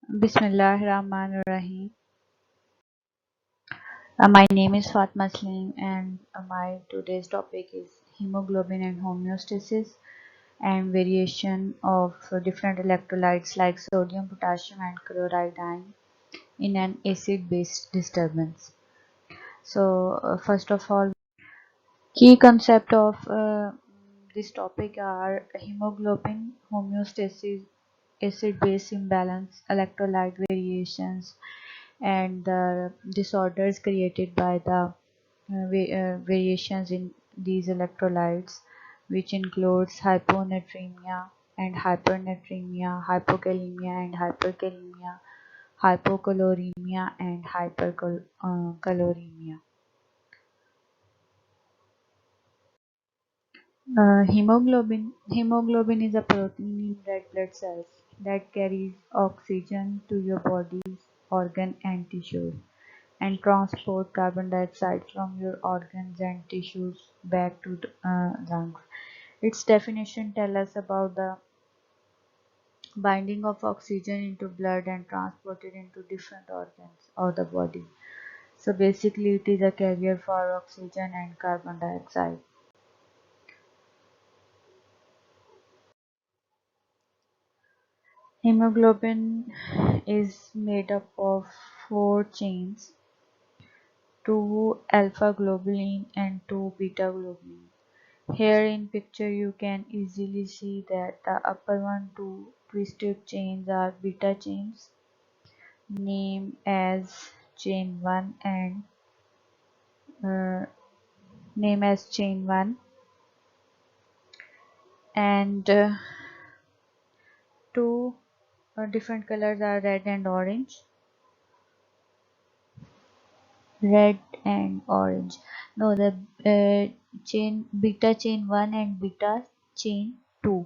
Bismillahirrahmanirrahim. My name is Fatma Slim, and my today's topic is hemoglobin and homeostasis and variation of different electrolytes like sodium, potassium, and chloride ion in an acid-base disturbance. First of all, key concept of this topic are hemoglobin, homeostasis, acid-base imbalance, electrolyte variations, and the disorders created by the variations in these electrolytes, which includes hyponatremia and hypernatremia, hypokalemia and hyperkalemia, hypocaloremia and hypercaloremia. Hemoglobin is a protein in red blood cells that carries oxygen to your body's organ and tissues and transport carbon dioxide from your organs and tissues back to the lungs. Its definition tells us about the binding of oxygen into blood and transported into different organs of the body. So basically it is a carrier for oxygen and carbon dioxide. Hemoglobin is made up of four chains, two alpha globulin and two beta globulin. Here in picture you can easily see that the upper one two twisted chains are beta chains named as chain 1 and uh, name as chain 1 and two different colors are red and orange. No, the chain beta chain 1 and beta chain 2.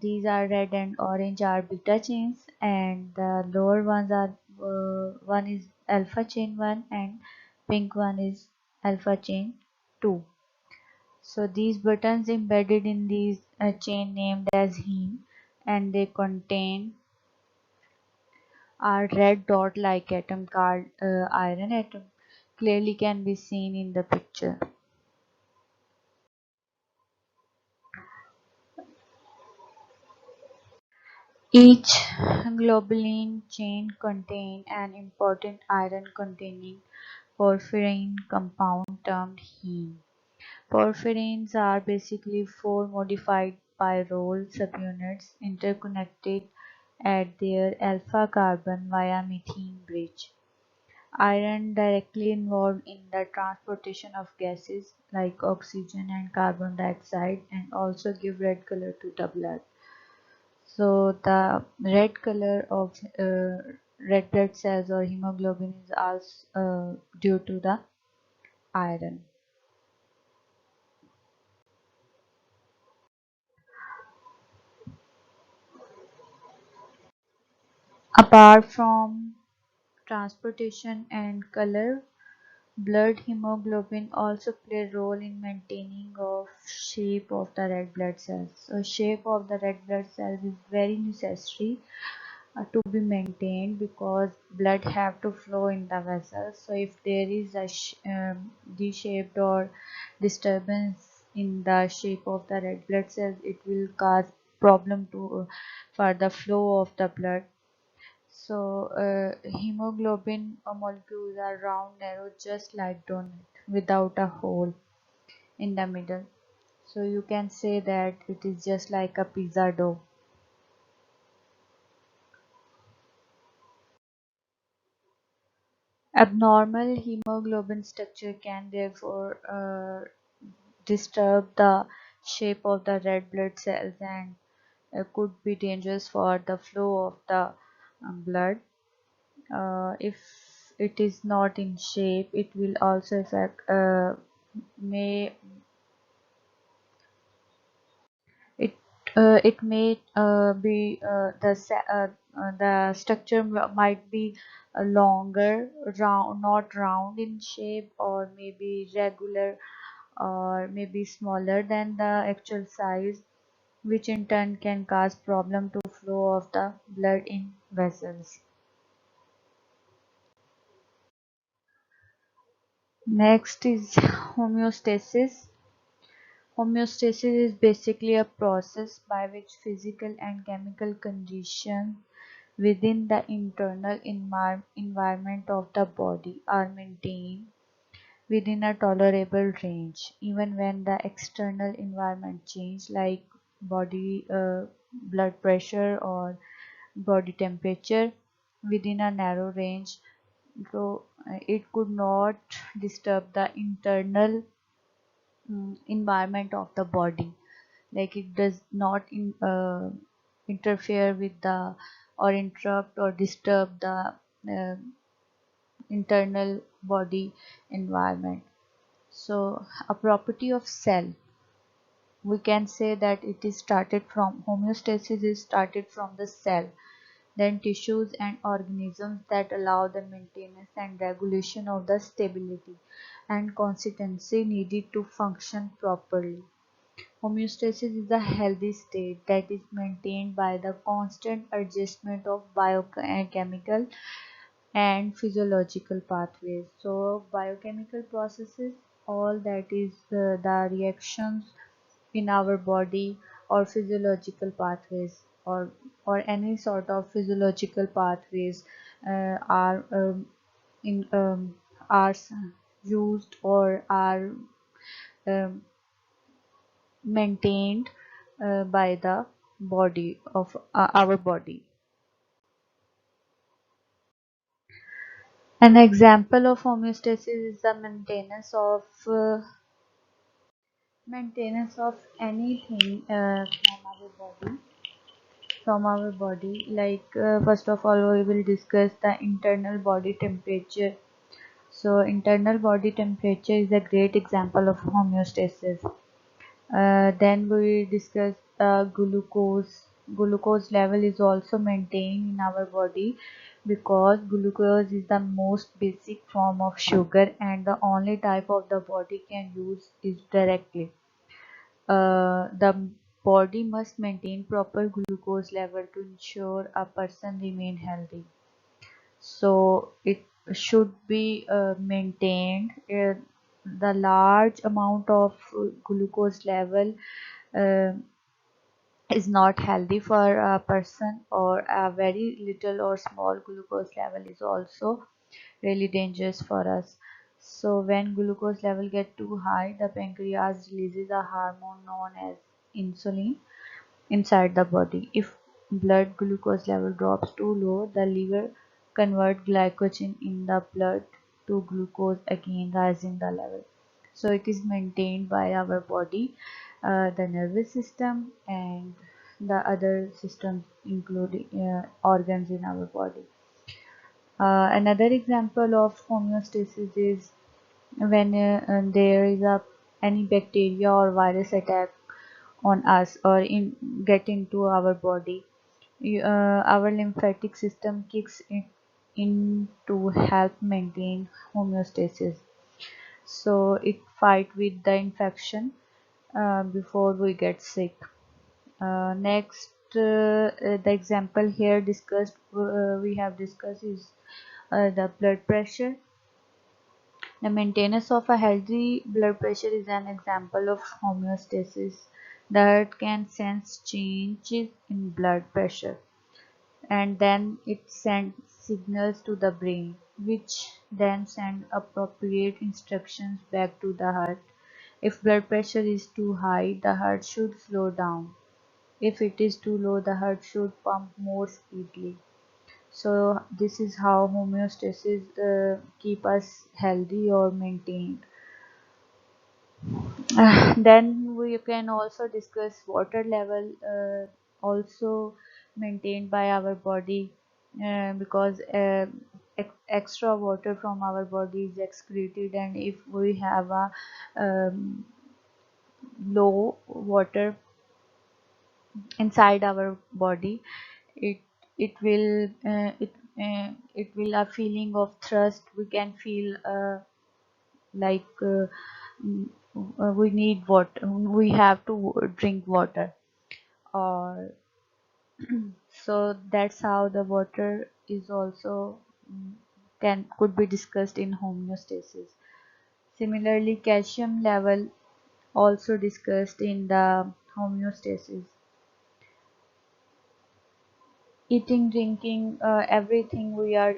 These are red and orange are beta chains, and the lower ones are one is alpha chain 1 and pink one is alpha chain 2. So these buttons embedded in these chain named as heme, and they contain a red dot like atom called iron atom, clearly can be seen in the picture. Each globulin chain contains an important iron-containing porphyrin compound termed heme. Porphyrins are basically four modified pyrrole subunits interconnected at their alpha carbon via methane bridge. Iron directly involved in the transportation of gases like oxygen and carbon dioxide and also give red color to the blood. So the red color of red blood cells or hemoglobin is also due to the iron. Apart from transportation and color, blood hemoglobin also play a role in maintaining of shape of the red blood cells. So shape of the red blood cells is very necessary to be maintained because blood have to flow in the vessels. So if there is a D-shaped or disturbance in the shape of the red blood cells, it will cause problem to for the flow of the blood. So hemoglobin molecules are round, narrow, just like donut without a hole in the middle. So you can say that it is just like a pizza dough. Abnormal hemoglobin structure can therefore disturb the shape of the red blood cells and could be dangerous for the flow of the blood. If it is not in shape, it will also affect may it it may be the structure might be longer, round, not round in shape, or maybe regular, or maybe smaller than the actual size. which in turn can cause problem to flow of the blood in vessels. Next is homeostasis. Homeostasis is basically a process by which physical and chemical conditions within the internal environment of the body are maintained within a tolerable range, even when the external environment changes, like body blood pressure or body temperature, within a narrow range. So it could not disturb the internal environment of the body, like it does not interfere with the or interrupt or disturb the uh, internal body environment. So a property of cell, we can say that it is started from homeostasis is started from the cell, then tissues and organisms that allow the maintenance and regulation of the stability and consistency needed to function properly. Homeostasis is a healthy state that is maintained by the constant adjustment of biochemical and physiological pathways. So biochemical processes, all that is the reactions in our body, or physiological pathways, or any sort of physiological pathways are in are used or are um, maintained by the body of our body. An example of homeostasis is the maintenance of anything from our body. Like first of all, we will discuss the internal body temperature. So internal body temperature is a great example of homeostasis. Then we discuss glucose. Glucose level is also maintained in our body because glucose is the most basic form of sugar and the only type of the body can use is directly. The body must maintain proper glucose level to ensure a person remain healthy. So it should be maintained. The large amount of glucose level uh, is not healthy for a person, or a very little or small glucose level is also really dangerous for us. So when glucose level get too high, the pancreas releases a hormone known as insulin inside the body. If blood glucose level drops too low, the liver convert glycogen in the blood to glucose, again raising the level. So it is maintained by our body, the nervous system and the other systems, including organs in our body. Another example of homeostasis is when there is a any bacteria or virus attack on us or get into our body. Our lymphatic system kicks in to help maintain homeostasis, so it fight with the infection before we get sick. Next, the example here discussed we have discussed is the blood pressure. The maintenance of a healthy blood pressure is an example of homeostasis that can sense changes in blood pressure, and then it sends signals to the brain, which then send appropriate instructions back to the heart. If blood pressure is too high, the heart should slow down. If it is too low, the heart should pump more speedily. So this is how homeostasis keep us healthy or maintained. Then we can also discuss water level, also maintained by our body, because extra water from our body is excreted, and if we have a low water inside our body, it it will a feeling of thirst. We can feel like mm, we need water, we have to drink water. or so that's how the water is also mm, can could be discussed in homeostasis. Similarly, calcium level also discussed in the homeostasis. Eating, drinking, everything we are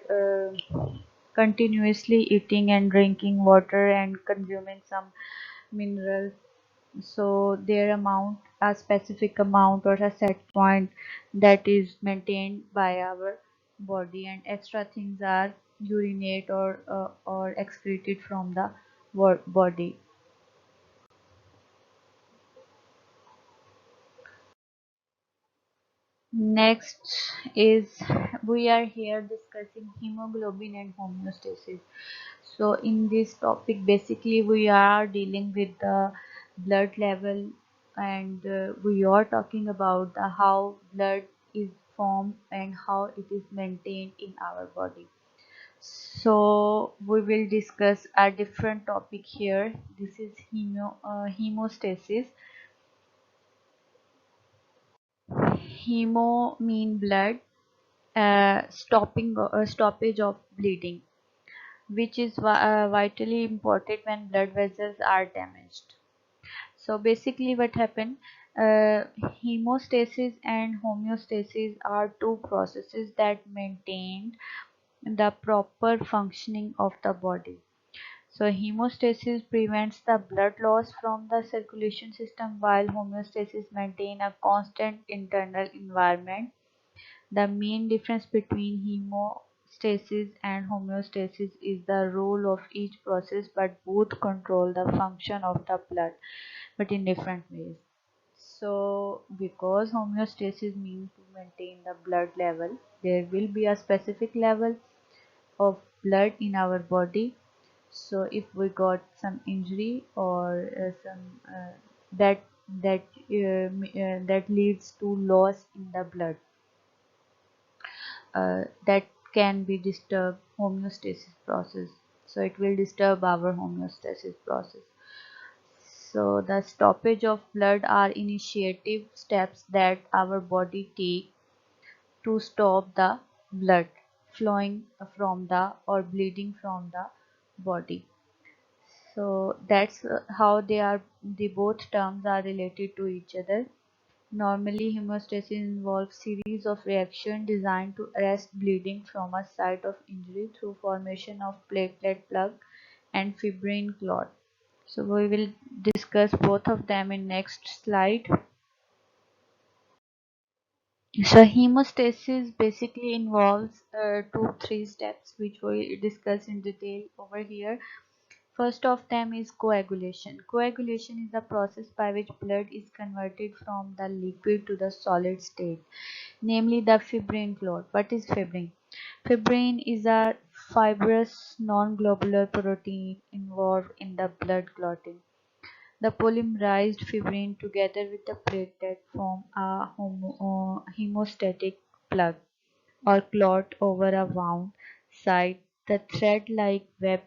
continuously eating and drinking water and consuming some minerals, so their amount, a specific amount or a set point that is maintained by our body, and extra things are urinate or excreted from the body. Next is we are here discussing hemoglobin and homeostasis. So in this topic, basically we are dealing with the blood level, and we are talking about the how blood is formed and how it is maintained in our body. So we will discuss a different topic here. This is hemostasis. Hemo mean blood, stoppage of bleeding, which is vitally important when blood vessels are damaged. So basically, what happened? Uh, Hemostasis and homeostasis are two processes that maintain the proper functioning of the body. So hemostasis prevents the blood loss from the circulation system, while homeostasis maintain a constant internal environment. The main difference between hemostasis and homeostasis is the role of each process, but both control the function of the blood, but in different ways. So, because homeostasis means to maintain the blood level, there will be a specific level of blood in our body. So, if we got some injury or some that leads to loss in the blood, that can be disturb homeostasis process, so it will disturb our homeostasis process. So the stoppage of blood are initiative steps that our body take to stop the blood flowing from the or bleeding from the body. So that's how the both terms are related to each other. Normally, hemostasis involves series of reactions designed to arrest bleeding from a site of injury through formation of platelet plug and fibrin clot. So we will discuss both of them in next slide. So hemostasis basically involves three steps which we discuss in detail over here. First of them is coagulation. Coagulation is the process by which blood is converted from the liquid to the solid state, namely the fibrin clot. What is fibrin? Fibrin is a fibrous non-globular protein involved in the blood clotting. The polymerized fibrin together with the platelet form a hemostatic plug or clot over a wound site. The thread-like web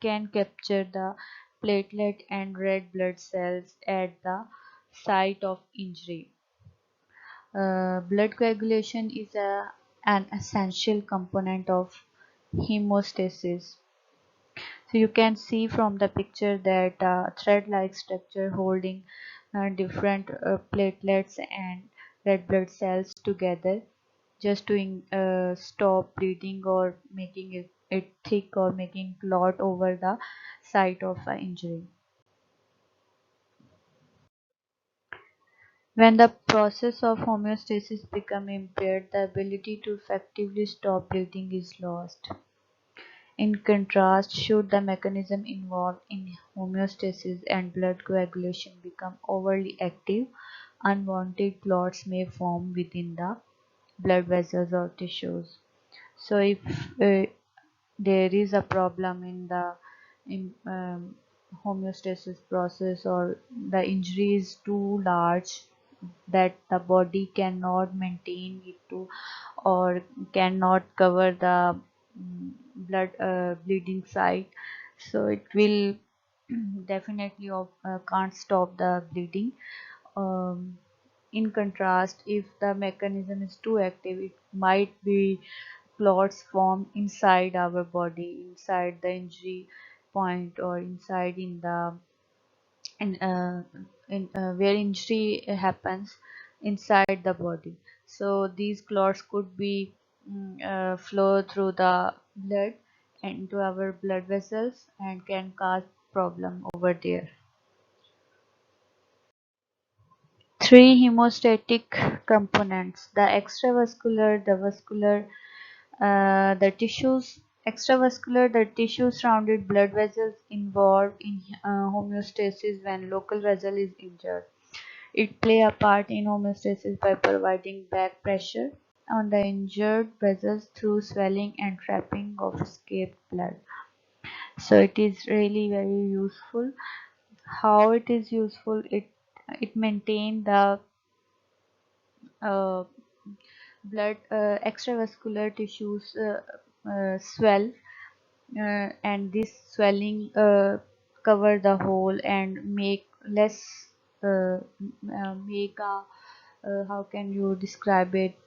can capture the platelet and red blood cells at the site of injury. Blood coagulation is an essential component of hemostasis. So you can see from the picture that thread-like structure holding different platelets and red blood cells together just to stop bleeding or making it thick or making clot over the site of an injury. When the process of homeostasis become impaired, the ability to effectively stop bleeding is lost. In contrast, should the mechanism involved in homeostasis and blood coagulation become overly active, unwanted clots may form within the blood vessels or tissues. So, if there is a problem in the homeostasis process, or the injury is too large that the body cannot maintain it to or cannot cover the blood bleeding site, so it will definitely can't stop the bleeding. um, In contrast, if the mechanism is too active, it might be clots formed inside our body, inside the injury point, or inside in, uh, where injury happens inside the body. So these clots could be flow through the blood into our blood vessels and can cause problem over there. Three hemostatic components: the extravascular, the vascular, the tissues. Extravascular, the tissue surrounded blood vessels involved in homeostasis when local vessel is injured. It play a part in homeostasis by providing back pressure on the injured vessels through swelling and trapping of escaped blood. So it is really very useful. How it is useful? It maintain the uh, blood extravascular tissues swell, and this swelling cover the hole and make less make a how can you describe it,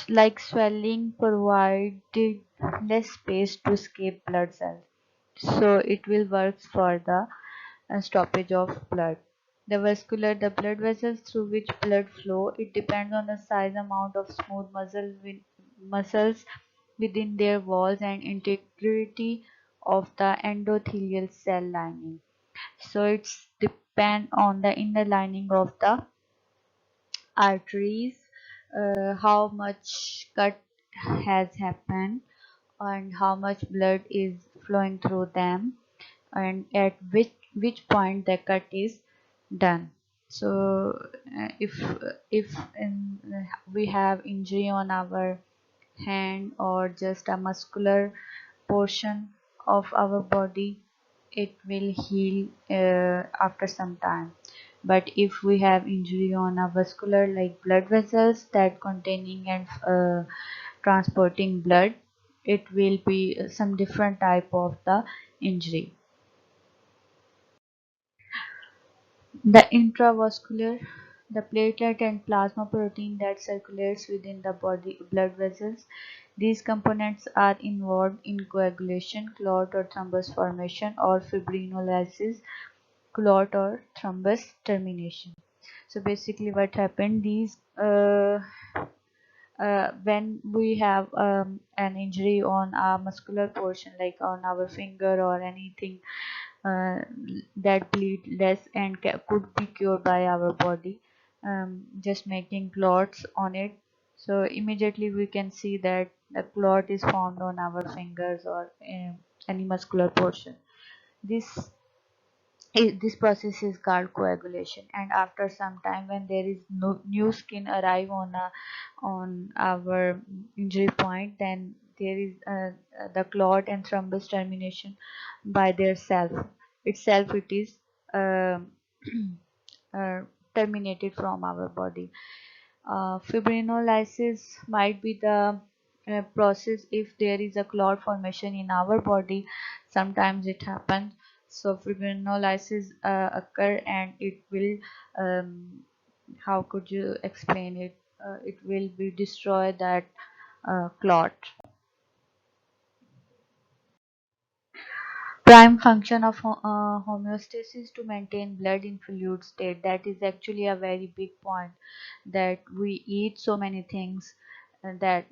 like swelling provided less space to escape blood cells, so it will work for the stoppage of blood. The vascular, the blood vessels through which blood flow, it depends on the size amount of smooth muscles within their walls and integrity of the endothelial cell lining. So it's depend on the inner lining of the arteries, how much cut has happened and how much blood is flowing through them, and at which point the cut is done. So if we have injury on our hand or just a muscular portion of our body, it will heal after some time. But if we have injury on a vascular, like blood vessels that containing and transporting blood, it will be some different type of the injury. The intravascular, the platelet and plasma protein that circulates within the body blood vessels. These components are involved in coagulation, clot or thrombus formation, or fibrinolysis, clot or thrombus termination. So basically what happened, these when we have an injury on our muscular portion, like on our finger or anything, uh, that bleed less and could be cured by our body, just making clots on it. So immediately we can see that the clot is formed on our fingers or any muscular portion. This process is called coagulation, and after some time when there is no new skin arrive on our injury point, then there is the clot and thrombus termination by their self it is um uh, terminated from our body. Fibrinolysis might be the process if there is a clot formation in our body. Sometimes it happens. So fibrinolysis occur, and it will, how could you explain it? It will be destroy that clot. Prime function of homeostasis to maintain blood in fluid state. That is actually a very big point, that we eat so many things that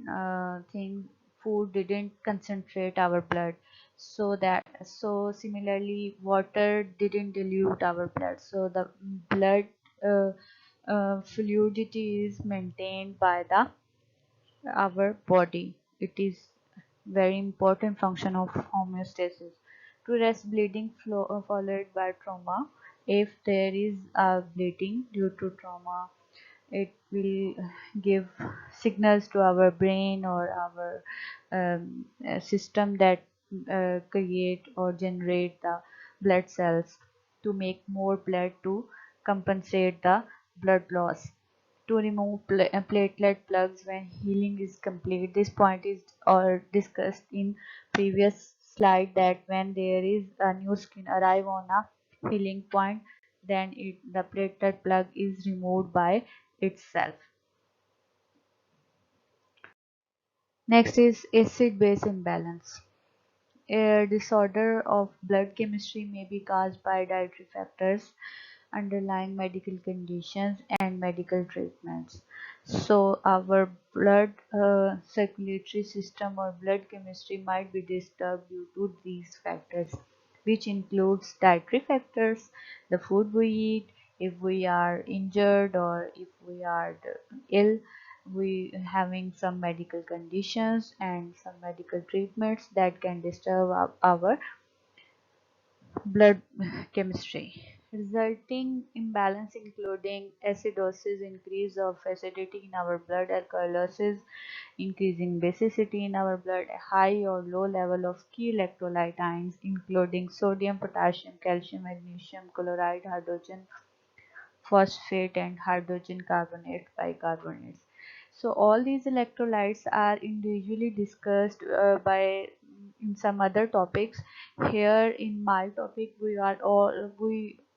food didn't concentrate our blood, so similarly water didn't dilute our blood, so the blood uh, fluidity is maintained by the our body. It is very important function of homeostasis. To rest bleeding flow, followed by trauma. If there is a bleeding due to trauma, it will give signals to our brain or our system that create or generate the blood cells to make more blood to compensate the blood loss. To remove platelet plugs when healing is complete. This point is or discussed in previous slide, that when there is a new skin arrive on a healing point, then the platelet plug is removed by itself. Next is acid-base imbalance. A disorder of blood chemistry may be caused by dietary factors, underlying medical conditions, and medical treatments. So, our blood circulatory system or blood chemistry might be disturbed due to these factors, which includes dietary factors, the food we eat, if we are injured or if we are ill, we having some medical conditions and some medical treatments that can disturb our blood chemistry, resulting imbalance including acidosis, increase of acidity in our blood, alkalosis, increasing basicity in our blood, a high or low level of key electrolyte ions including sodium, potassium, calcium, magnesium, chloride, hydrogen phosphate, and hydrogen carbonate, bicarbonates. So all these electrolytes are individually discussed by in some other topics. Here in my topic, we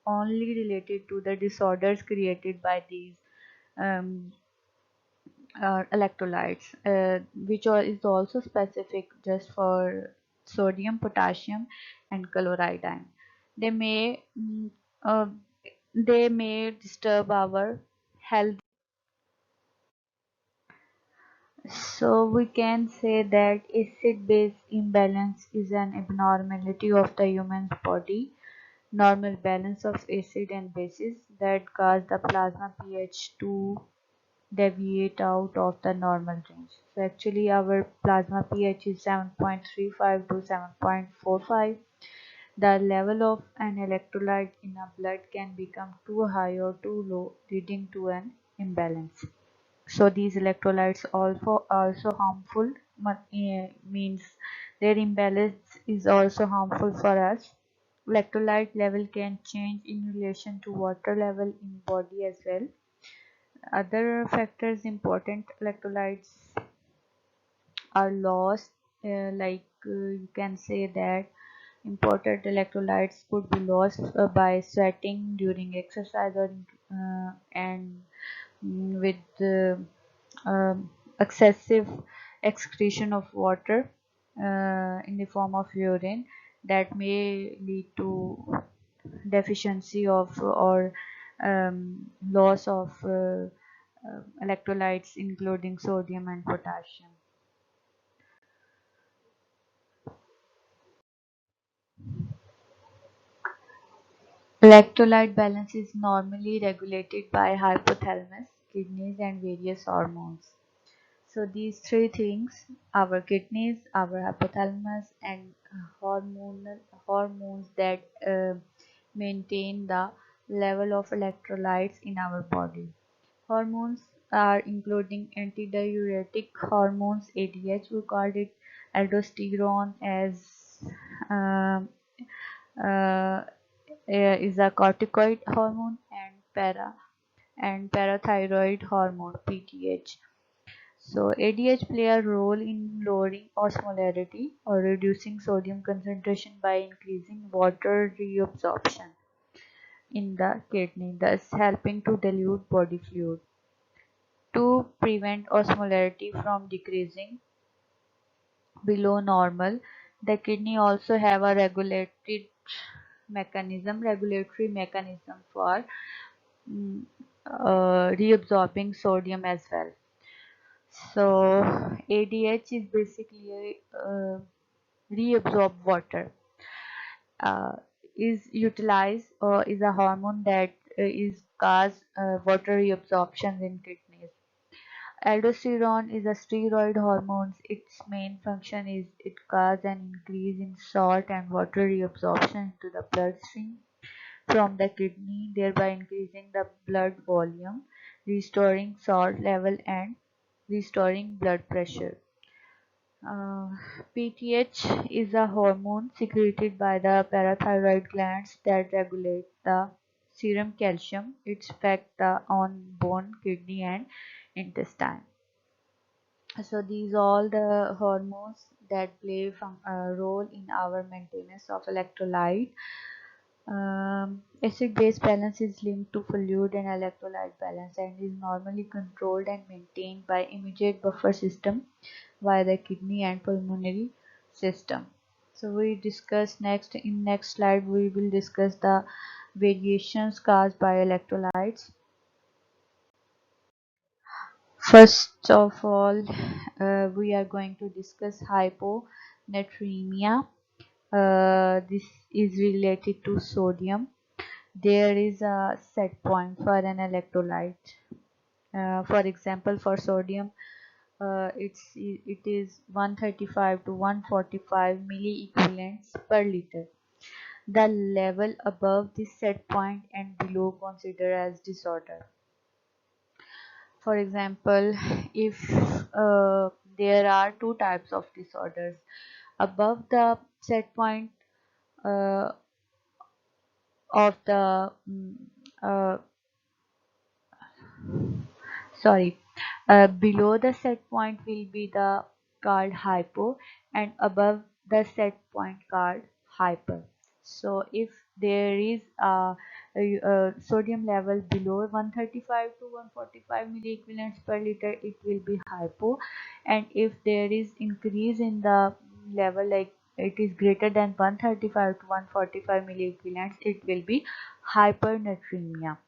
only related to the disorders created by these um, electrolytes, is also specific just for sodium, potassium, and chloride ion. They may uh, they may disturb our health. So we can say that acid-base imbalance is an abnormality of the human body, normal balance of acid and bases that cause the plasma pH to deviate out of the normal range. So actually our plasma pH is 7.35 to 7.45. The level of an electrolyte in a blood can become too high or too low, leading to an imbalance. So these electrolytes also harmful, means their imbalance is also harmful for us. Electrolyte level can change in relation to water level in body as well. Other factors important electrolytes are lost, you can say that important electrolytes could be lost by sweating during exercise or and with excessive excretion of water in the form of urine that may lead to deficiency of or loss of electrolytes including sodium and potassium. Electrolyte balance is normally regulated by hypothalamus, kidneys, and various hormones. So these three things, our kidneys, our hypothalamus, and hormonal hormones that maintain the level of electrolytes in our body. Hormones are including antidiuretic hormones ADH. We called it aldosterone as um, uh, is a corticoid hormone, and parathyroid hormone PTH. So ADH play a role in lowering osmolarity or reducing sodium concentration by increasing water reabsorption in the kidney, thus helping to dilute body fluid. To prevent osmolarity from decreasing below normal, the kidney also have a regulatory mechanism for mm, reabsorbing sodium as well. So ADH is basically reabsorb water, uh, is utilized or is a hormone that is cause water reabsorption in kidneys. Aldosterone is a steroid hormone. Its main function is it causes an increase in salt and water reabsorption into the bloodstream from the kidney, thereby increasing the blood volume, restoring salt level, and restoring blood pressure. Uh, PTH is a hormone secreted by the parathyroid glands that regulate the serum calcium. Its effect on bone, kidney, and intestine. So these all the hormones that play a role in our maintenance of electrolyte. Acid-base balance is linked to fluid and electrolyte balance and is normally controlled and maintained by immediate buffer system via the kidney and pulmonary system. So we discuss next in next slide we will discuss the variations caused by electrolytes. First of all, we are going to discuss hyponatremia. This is related to sodium. There is a set point for an electrolyte. For example, for sodium, it is 135 to 145 milliequivalents per liter. The level above this set point and below considered as disorder. For example, if there are two types of disorders, above the set point uh, of the uh, sorry below the set point will be the called hypo and above the set point called hyper. So if there is a sodium level below 135 to 145 milliequivalents per liter, it will be hypo, and if there is increase in the level, like it is greater than 135 to 145 milliequivalents, it will be hypernatremia.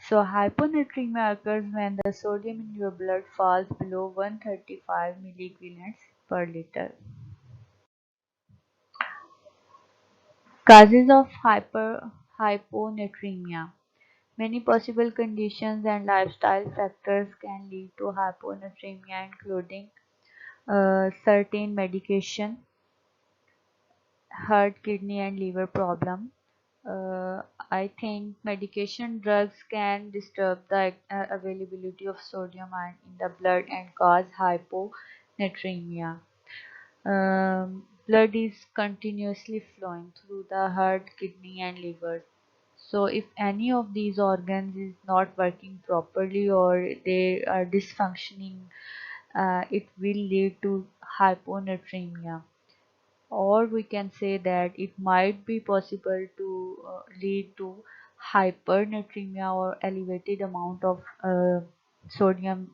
So hyponatremia occurs when the sodium in your blood falls below 135 milliequivalents per liter. Causes of hyponatremia. Many possible conditions and lifestyle factors can lead to hyponatremia, including certain medication, heart, kidney, and liver problem. Uh, I think medication drugs can disturb the availability of sodium ion in the blood and cause hyponatremia. Blood is continuously flowing through the heart, kidney, and liver. So, if any of these organs is not working properly or they are dysfunctioning, it will lead to hyponatremia, or we can say that it might be possible to lead to hypernatremia, or elevated amount of sodium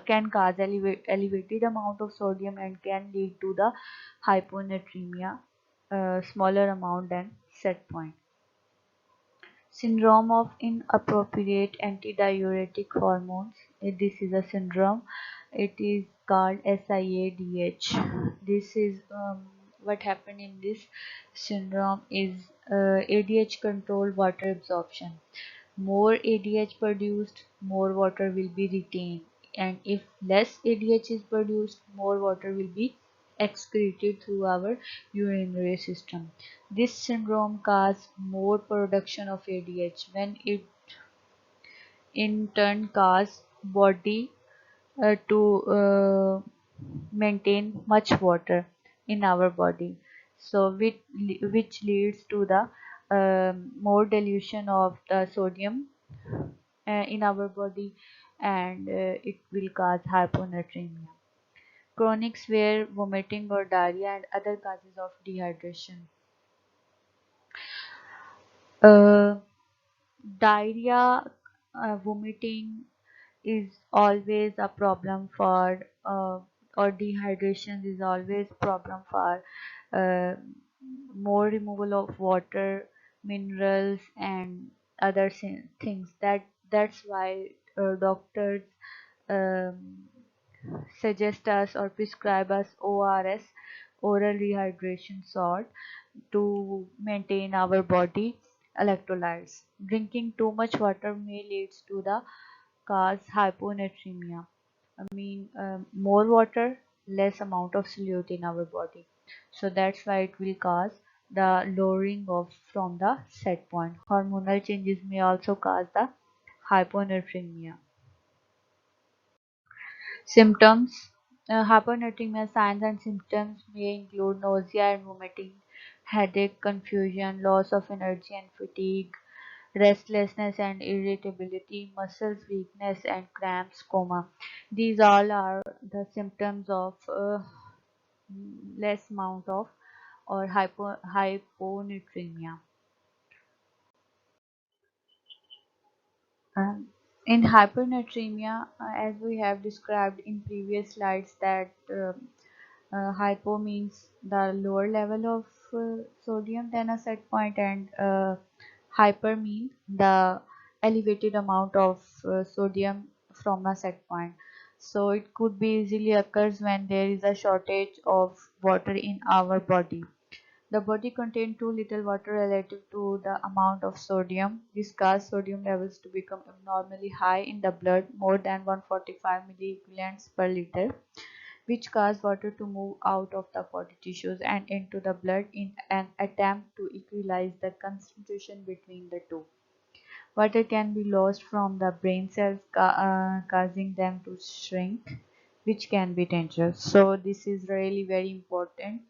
can cause elevated amount of sodium and can lead to the hyponatremia, smaller amount than set point. Syndrome of inappropriate antidiuretic hormones. This is a syndrome. It is called SIADH. This is what happened in this syndrome is ADH controlled water absorption. More ADH produced, more water will be retained, and if less ADH is produced, more water will be excreted through our urinary system. This syndrome causes more production of ADH when it in turn causes body to maintain much water in our body. So which leads to the more dilution of the sodium in our body, and it will cause hyponatremia. Chronic severe vomiting or diarrhea and other causes of dehydration. Uh, Diarrhea, vomiting is always a problem for, or dehydration is always problem for uh, more removal of water, minerals, and other things. That's why doctors um, suggest us or prescribe us ORS, oral rehydration salt, to maintain our body electrolytes. Drinking too much water may leads to the cause hyponatremia. I mean, more water, less amount of solute in our body. So that's why it will cause the lowering of from the set point. Hormonal changes may also cause the hyponatremia. Symptoms. Hyponatremia signs and symptoms may include nausea and vomiting, headache, confusion, loss of energy and fatigue, restlessness and irritability, muscles weakness and cramps, coma. These all are the symptoms of less amount of or hyponatremia. Um, in hypernatremia, as we have described in previous slides, that hypo means the lower level of sodium than a set point, and hyper means the elevated amount of sodium from a set point. So it could be easily occurs when there is a shortage of water in our body. The body contains too little water relative to the amount of sodium. This causes sodium levels to become abnormally high in the blood, more than 145 milliequivalents per liter, which cause water to move out of the body tissues and into the blood in an attempt to equalize the concentration between the two. Water can be lost from the brain cells, causing them to shrink, which can be dangerous. So this is really very important,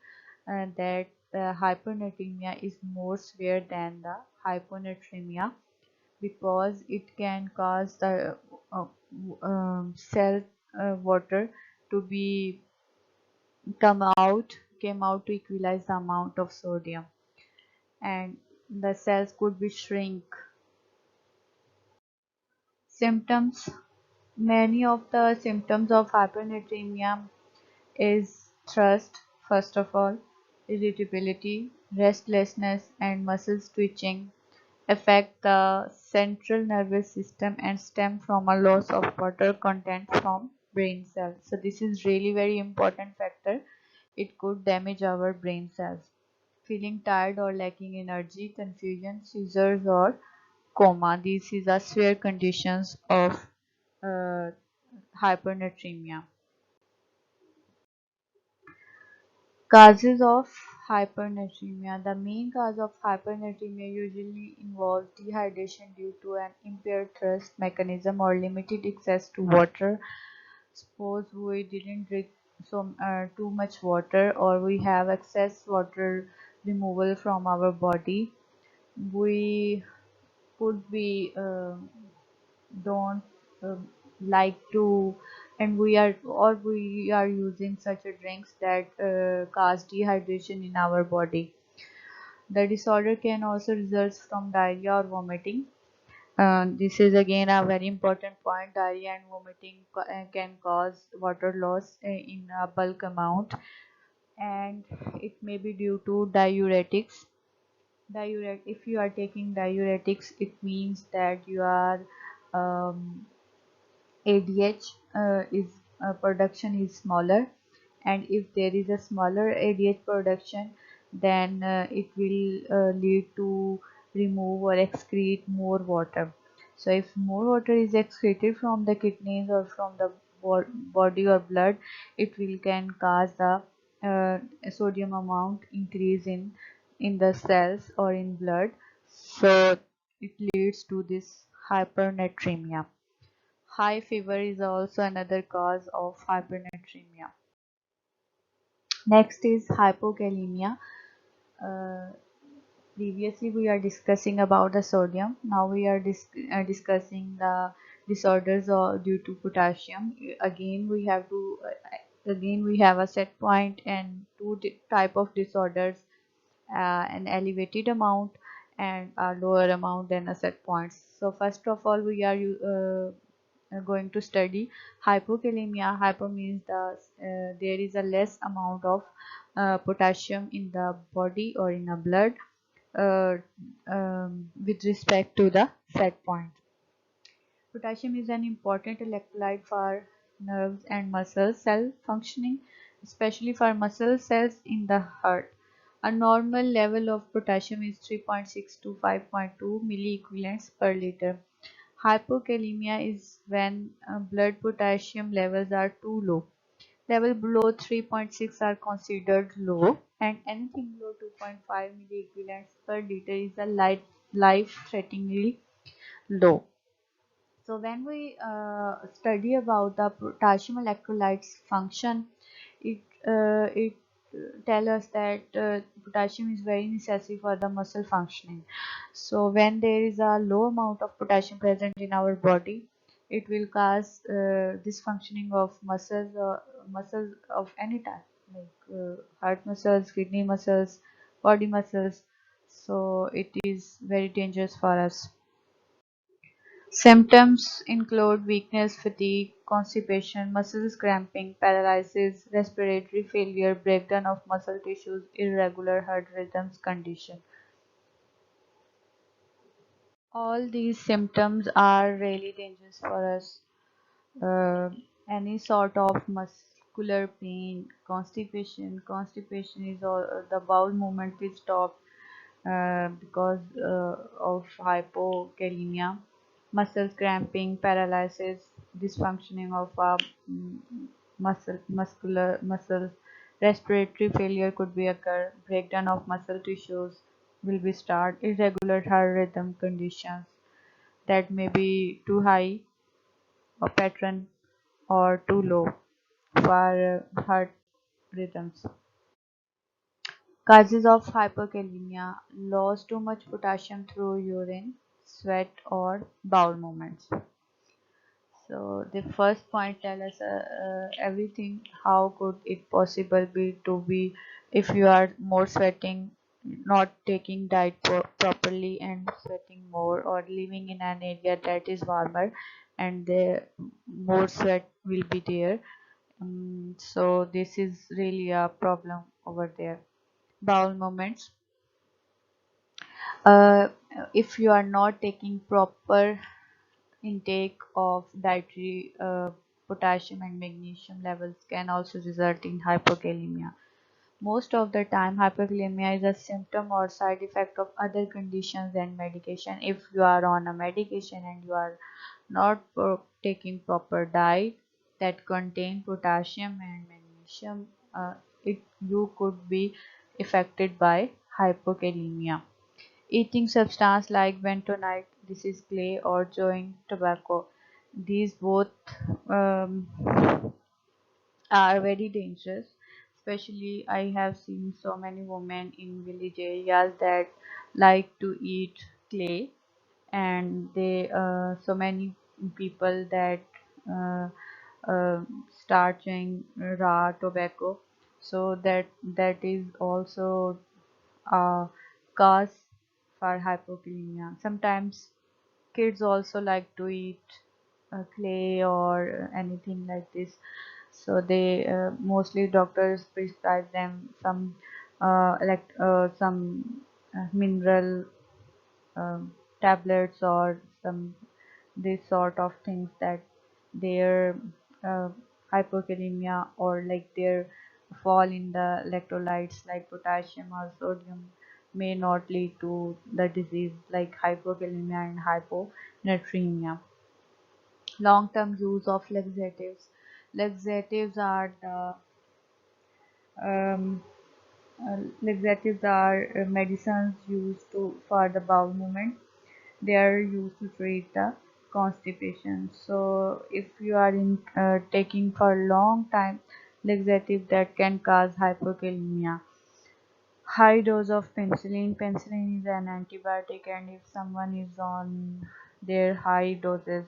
that hypernatremia is more severe than the hyponatremia, because it can cause the uh, cell water to be came out to equalize the amount of sodium, and the cells could be shrink. Symptoms. Many of the symptoms of hypernatremia is thirst, first of all, irritability, restlessness, and muscles twitching, affect the central nervous system and stem from a loss of water content from brain cells. So this is really very important factor. It could damage our brain cells. Feeling tired or lacking energy, confusion, seizures, or coma. These is a severe conditions of uh, hypernatremia. Causes of hypernatremia. The main cause of hypernatremia usually involves dehydration due to an impaired thirst mechanism or limited access to water. Suppose we didn't drink too much water, or we have excess water removal from our body. We could be don't um like to, and we are using such a drinks that cause dehydration in our body. The disorder can also result from diarrhea or vomiting. This is again a very important point. Diarrhea and vomiting can cause water loss in a bulk amount, and it may be due to diuretics. If you are taking diuretics, it means that you are um, ADH is production is smaller, and if there is a smaller ADH production, then it will lead to remove or excrete more water. So if more water is excreted from the kidneys or from the body or blood, it will can cause the uh, sodium amount increase in the cells or in blood. So it leads to this hypernatremia. High fever is also another cause of hypernatremia. Next is hypokalemia. Uh, Previously, we are discussing about the sodium. Now we are discussing the disorders due to potassium. Again, we have a set point and two type of disorders, an elevated amount and a lower amount than a set points. So first of all, we are going to study hypokalemia. Hypo means there is a less amount of potassium in the body or in the blood uh, with respect to the set point. Potassium is an important electrolyte for nerves and muscle cell functioning, especially for muscle cells in the heart. A normal level of potassium is 3.6 to 5.2 milliequivalents per liter. Hypokalemia is when blood potassium levels are too low. Level below 3.6 are considered low, and anything below 2.5 milliequivalents per liter is a life-threateningly low. So when we study about the potassium electrolytes function, it tell us that potassium is very necessary for the muscle functioning. So when there is a low amount of potassium present in our body, it will cause dysfunctioning of muscles of any type, like heart muscles, kidney muscles, body muscles. So it is very dangerous for us. Symptoms include weakness, fatigue, constipation, muscles cramping, paralysis, respiratory failure, breakdown of muscle tissues, irregular heart rhythms condition. All these symptoms are really dangerous for us. uh, any sort of muscular pain, constipation is all, the bowel movement is stopped because of hypokalemia, muscles cramping, paralysis, dysfunctioning of our mm, muscular muscles, respiratory failure could be occur, breakdown of muscle tissues will be start, irregular heart rhythm conditions that may be too high or pattern or too low for heart rhythms. Causes of hyperkalemia: lost too much potassium through urine, sweat, or bowel movements. So the first point tell us everything. How could it possible be to be if you are more sweating, not taking diet properly and sweating more, or living in an area that is warmer, and the more sweat will be there. So this is really a problem over there. Bowel movements. Uh, if you are not taking proper intake of dietary potassium and magnesium levels can also result in hypokalemia. Most of the time, hypokalemia is a symptom or side effect of other conditions and medication. If you are on a medication and you are not taking proper diet that contain potassium and magnesium, it you could be affected by hypokalemia. Eating substance like bentonite, this is clay, or chewing tobacco, these both um, are very dangerous. Especially, I have seen so many women in village areas that like to eat clay, and they so many people that uh, uh, start chewing raw tobacco. So that is also a cause for hypokalemia. Sometimes kids also like to eat clay or anything like this. So they mostly doctors prescribe them some some mineral tablets or some this sort of things that their uh, hypokalemia or like their fall in the electrolytes like potassium or sodium may not lead to the disease like hypokalemia and hyponatremia. Long-term use of laxatives. Laxatives are the um, laxatives are medicines used for the bowel movement. They are used to treat the constipation. So if you are in taking for a long time laxative, that can cause hypokalemia. High dose of penicillin. Penicillin is an antibiotic, and if someone is on their high doses,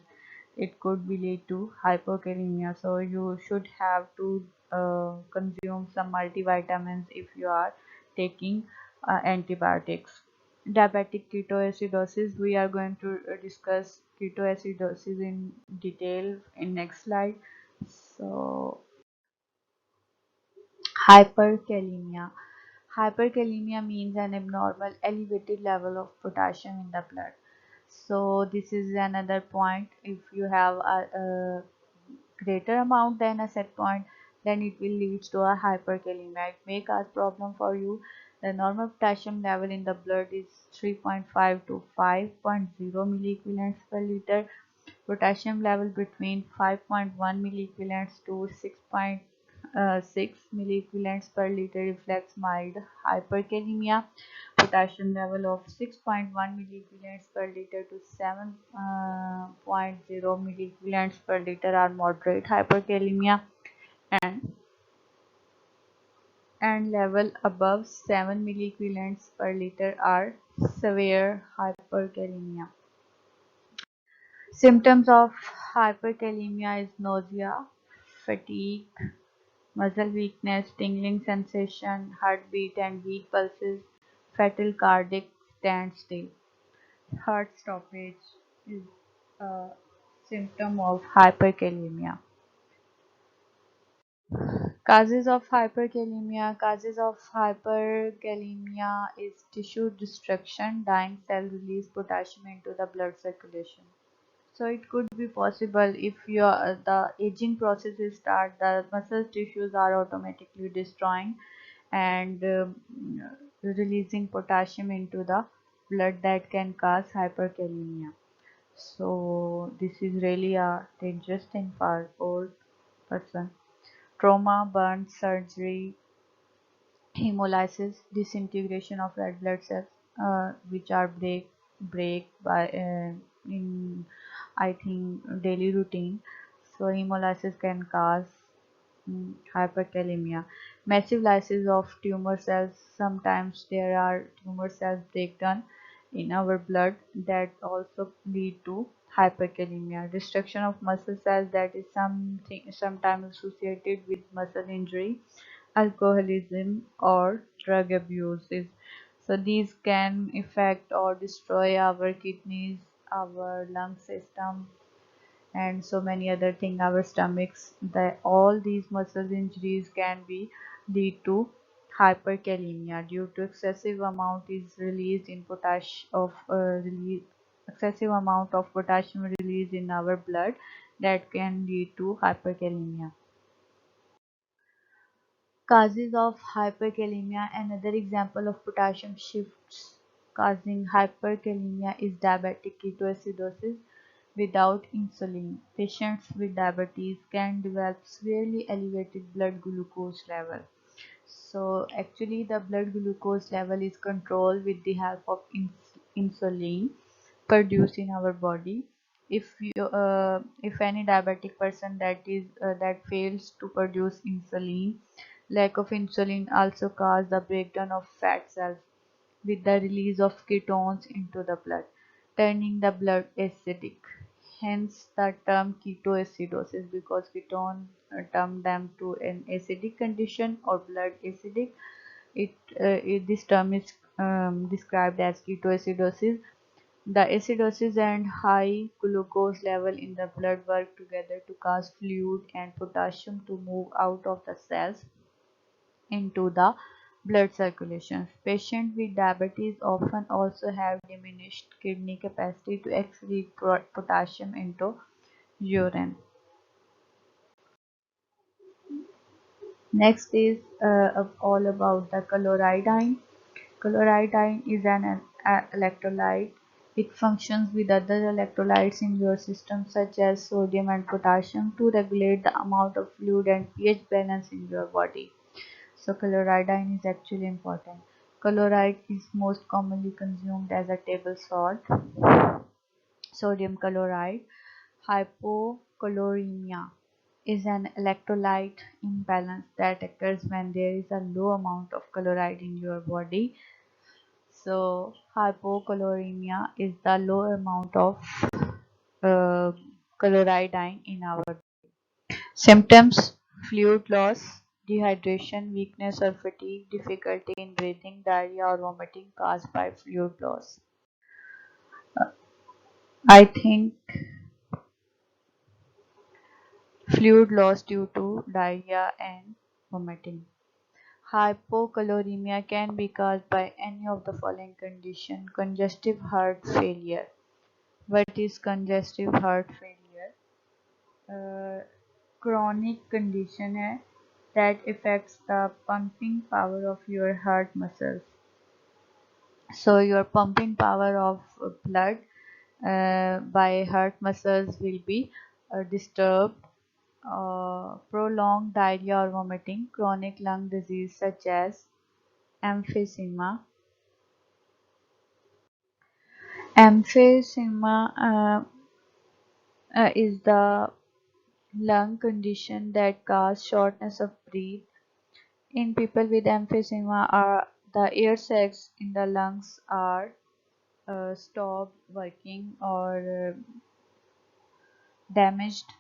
it could be lead to hypokalemia. So you should have to consume some multivitamins if you are taking antibiotics. Diabetic ketoacidosis. We are going to discuss ketoacidosis in detail in next slide. So hyperkalemia. Hyperkalemia means an abnormal elevated level of potassium in the blood. So this is another point. If you have a greater amount than a set point, then it will lead to a hyperkalemia. It may cause problem for you. The normal potassium level in the blood is 3.5 to 5.0 milliequivalents per liter. Potassium level between 5.1 milliequivalents to 6.6 milliequivalents per liter reflects mild hyperkalemia. Potassium level of 6.1 milliequivalents per liter to 7.0 milliequivalents per liter are moderate hyperkalemia, and level above 7 milliequivalents per liter are severe hyperkalemia. Symptoms of hyperkalemia is nausea, fatigue, muscle weakness, tingling sensation, heartbeat and weak pulses, fatal cardiac standstill, heart stoppage. a symptom of hyperkalemia. Causes of hyperkalemia is tissue destruction. Dying cells release potassium into the blood circulation. So it could be possible if the aging process is start, the muscle tissues are automatically destroying and releasing potassium into the blood that can cause hyperkalemia. So this is really a dangerous thing for old person. Trauma, burn, surgery, hemolysis, disintegration of red blood cells, which are break by in I think daily routine. So hemolysis can cause hyperkalemia. Massive lysis of tumor cells. Sometimes there are tumor cells breakdown in our blood that also lead to hyperkalemia. Destruction of muscle cells, that is something sometimes associated with muscle injury, alcoholism or drug abuses. So these can affect or destroy our kidneys, our lung system, and so many other things, our stomachs. That all these muscle injuries can be lead to hyperkalemia due to excessive amount is released in excessive amount of potassium released in our blood that can lead to hyperkalemia. Causes of hyperkalemia. Another example of potassium shifts causing hyperkalemia is diabetic ketoacidosis without insulin. Patients with diabetes can develop severely elevated blood glucose level. So actually the blood glucose level is controlled with the help of insulin produced in our body. If any diabetic person that fails to produce insulin, lack of insulin also cause the breakdown of fat cells with the release of ketones into the blood, turning the blood acidic. Hence the term ketoacidosis, because ketone turn them to an acidic condition or blood acidic. This term is described as ketoacidosis. The acidosis and high glucose level in the blood work together to cause fluid and potassium to move out of the cells into the blood circulation. Patients with diabetes often also have diminished kidney capacity to excrete potassium into urine. Next is all about the chloride. Chloride is an electrolyte. It functions with other electrolytes in your system such as sodium and potassium to regulate the amount of fluid and pH balance in your body. So chloride is actually important. Chloride is most commonly consumed as a table salt. Sodium chloride. Hypochloremia is an electrolyte imbalance that occurs when there is a low amount of chloride in your body. So hypochloremia is the low amount of uh, chloride in our symptoms: fluid loss, dehydration, weakness or fatigue, difficulty in breathing, diarrhea or vomiting caused by fluid loss. I think fluid loss due to diarrhea and vomiting. Hypochloremia can be caused by any of the following conditions: congestive heart failure. What is congestive heart failure? Chronic condition है that affects the pumping power of your heart muscles. So your pumping power of blood by heart muscles will be disturbed. Prolonged diarrhea or vomiting, chronic lung disease such as emphysema. Emphysema is the lung condition that causes shortness of breath. In people with emphysema, the air sacs in the lungs are stopped working or damaged.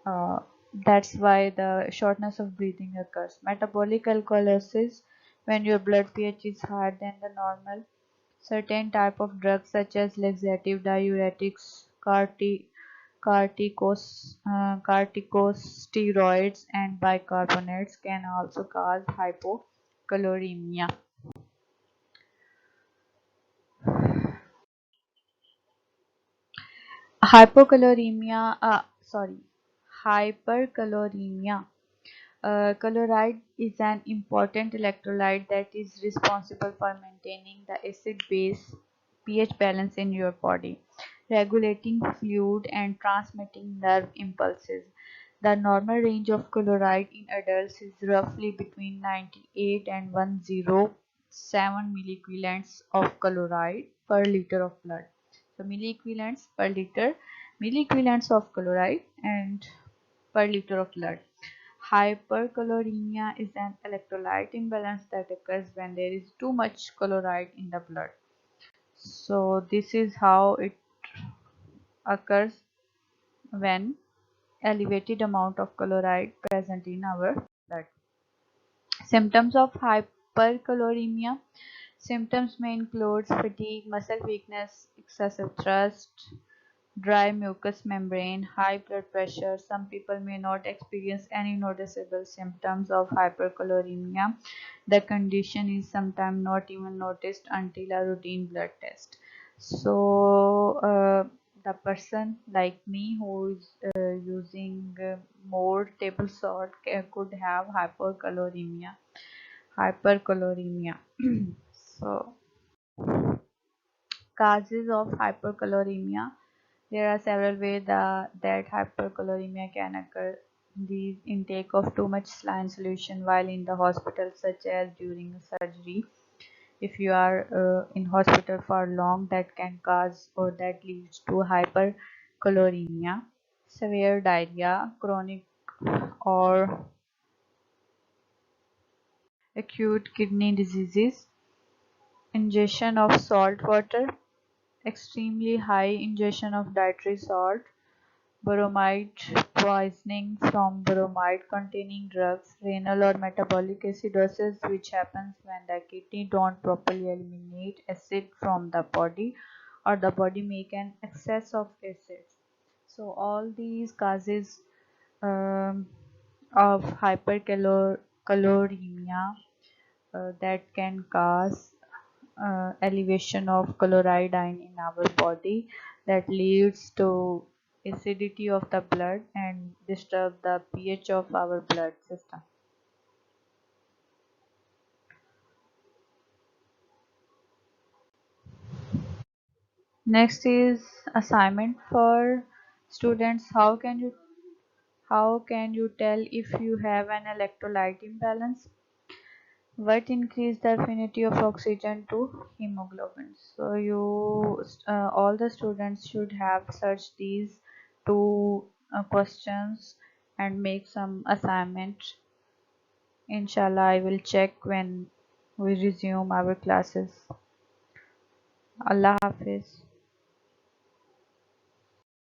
Uh, that's why the shortness of breathing occurs. Metabolic alkalosis, when your blood pH is higher than the normal. Certain type of drugs such as laxative, diuretics, corticosteroids, and bicarbonates can also cause hypocaloremia. Hypocaloremia, sorry, hypercaloremia. Chloride is an important electrolyte that is responsible for maintaining the acid-base pH balance in your body, regulating fluid and transmitting nerve impulses. The normal range of chloride in adults is roughly between 98 and 107 milliequivalents of chloride per liter of blood. So milliequivalents per liter, milliequivalents of chloride and per liter of blood. Hyperchloremia is an electrolyte imbalance that occurs when there is too much chloride in the blood. So this is how it occurs when elevated amount of chloride present in our blood. Symptoms of hyperchloremia. Symptoms may include fatigue, muscle weakness, excessive thirst, dry mucous membrane, high blood pressure. Some people may not experience any noticeable symptoms of hyperchloremia. The condition is sometimes not even noticed until a routine blood test. So, the person like me who is using more table salt could have hyperchloremia. So, causes of hyperchloremia. There are several ways that hyperchloremia can occur. The intake of too much saline solution while in the hospital, such as during surgery. If you are in hospital for long, that can cause or that leads to hyperchloremia. Severe diarrhea, chronic or acute kidney diseases, ingestion of salt water, extremely high ingestion of dietary salt, bromide poisoning from bromide containing drugs, renal or metabolic acidosis, which happens when the kidney don't properly eliminate acid from the body or the body make an excess of acid. So all these causes um, of hypercaloremia that can cause elevation of chloride in our body that leads to acidity of the blood and disturb the pH of our blood system. Next is assignment for students. How can you tell if you have an electrolyte imbalance? What increase the affinity of oxygen to hemoglobin? So all the students should have searched these two questions and make some assignment. Inshallah, I will check when we resume our classes. Allah Hafiz.